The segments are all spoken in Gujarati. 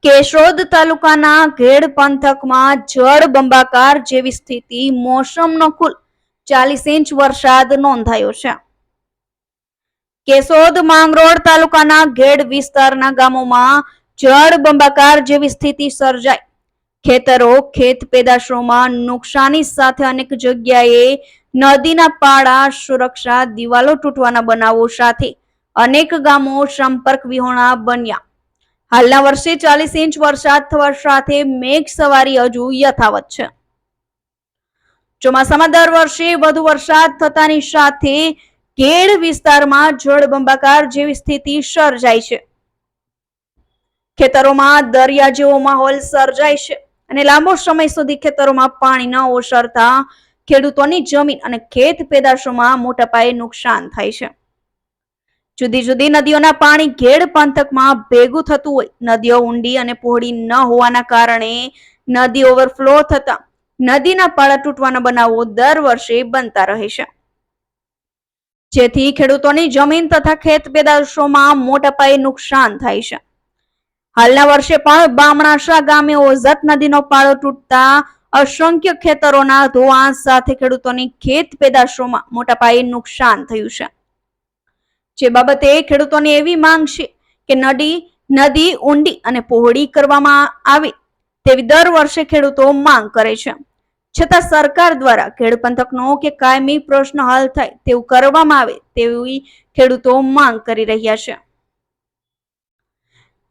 કેશોદ તાલુકાના ઘેડ પંથકમાં જળબંબાકાર જેવી સ્થિતિ. મોસમનો કુલ 40 ઇંચ વરસાદ નોંધાયો છે. કેશોદ માંગરોળ તાલુકાના ઘેડ વિસ્તારના ગામોમાં જળબંબાકાર જેવી સ્થિતિ સર્જાઈ. ખેતરો, ખેત પેદાશોમાં નુકસાની સાથે અનેક જગ્યાએ નદીના પાળા, સુરક્ષા દિવાલો તૂટવાના બનાવો સાથે અનેક ગામો સંપર્ક વિહોણા બન્યા. હાલના વર્ષે 40 ઇંચ વરસાદ થવા સાથે મેઘ સવારી હજુ યથાવત છે. ચોમાસામાં દર વર્ષે વધુ વરસાદ થતાની સાથે ઘેડ વિસ્તારમાં જળબંબાકાર જેવી સ્થિતિ સર્જાય છે. ખેતરોમાં દરિયા જેવો માહોલ સર્જાય છે અને લાંબો સમય સુધી ખેતરોમાં પાણી ન ઓસરતા ખેડૂતોની જમીન અને ખેત પેદાશોમાં મોટા પાયે નુકસાન થાય છે. જુદી જુદી નદીઓના પાણી ઘેડ પંથકમાં ભેગું થતું હોય. નદીઓ ઊંડી અને પહોળી ન હોવાના કારણે નદી ઓવરફ્લો થતા નદીના પાળા તૂટવાના બનાવો દર વર્ષે બનતા રહે છે, જેથી ખેડૂતોની જમીન તથા ખેત પેદાશોમાં મોટા પાયે નુકસાન થાય છે. હાલના વર્ષે પણ બામણાસા ગામે ઓઝત નદીનો પાળો તૂટતા અસંખ્ય ખેતરોના ધોવાણ સાથે ખેડૂતોની ખેત પેદાશોમાં મોટા પાયે નુકસાન થયું છે. જે બાબતે ખેડૂતોની એવી માંગ છે કે નદી ઊંડી અને પહોળી કરવામાં આવે તેવી દર વર્ષે ખેડૂતો માંગ કરે છે, છતાં સરકાર દ્વારા ઘેડ પંથકનો કે કાયમી પ્રશ્ન હલ થાય તેવું કરવામાં આવે તેવી ખેડૂતો માંગ કરી રહ્યા છે.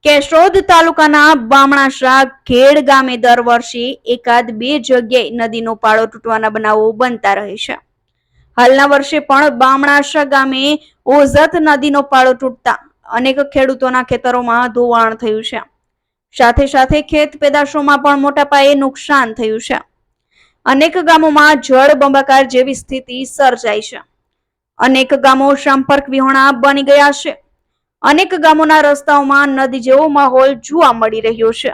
કેશોદ તાલુકાના બામણાસા ઘેડ ગામે દર વર્ષે એકાદ બે જગ્યાએ નદીનો પાળો તૂટવાના બનાવો બનતા રહે છે. હાલના વર્ષે પણ બામણાસા ગામે ઓઝત નદીનો પાળો તૂટતા અનેક ખેડૂતોના ખેતરોમાં ધોવાણ થયું છે. સાથે સાથે ખેત પેદાશોમાં પણ મોટા પાયે નુકસાન થયું છે. અનેક ગામોમાં જળબંબાકાર જેવી સ્થિતિ સર્જાઈ છે. અનેક ગામો સંપર્ક વિહોણા બની ગયા છે. અનેક ગામોના રસ્તાઓમાં નદી જેવો માહોલ જોવા મળી રહ્યો છે.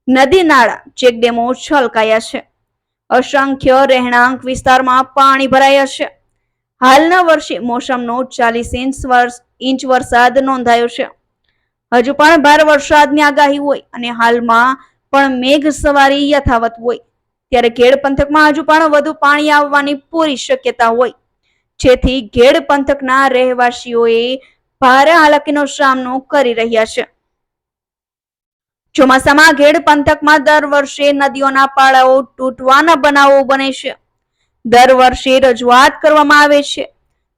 નદી નાળા, ચેકડેમો છલકાયા છે. અસંખ્ય રહેણાંક વિસ્તારમાં પાણી ભરાયા છે. હાલના વર્ષે મોસમનો 40 ઇંચ વરસાદ નોંધાયો છે. હજુ પણ ભારે વરસાદની આગાહી હોય અને હાલમાં પણ મેઘ સવારી યથાવત હોય ત્યારે ઘેડ પંથકમાં હજુ પણ વધુ પાણી આવવાની પૂરી શક્યતા હોય, જેથી ઘેડ પંથકના રહેવાસીઓએ ભારે હાલાકીનો સામનો કરી રહ્યા છે. ચોમાસામાં ઘેડ પંથકમાં દર વર્ષે નદીઓના પાળાઓ તૂટવાના બનાવો બને છે. દર વર્ષે રજૂઆત કરવામાં આવે છે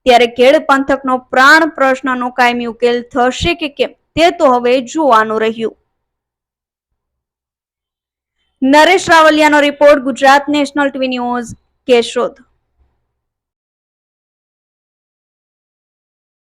ત્યારે ઘેડ પંથકનો પ્રાણ પ્રશ્નનો કાયમી ઉકેલ થશે કે કેમ તે તો હવે જોવાનું રહ્યું. નરેશ રાવલિયાનો report, Gujarat national TV news, Keshod.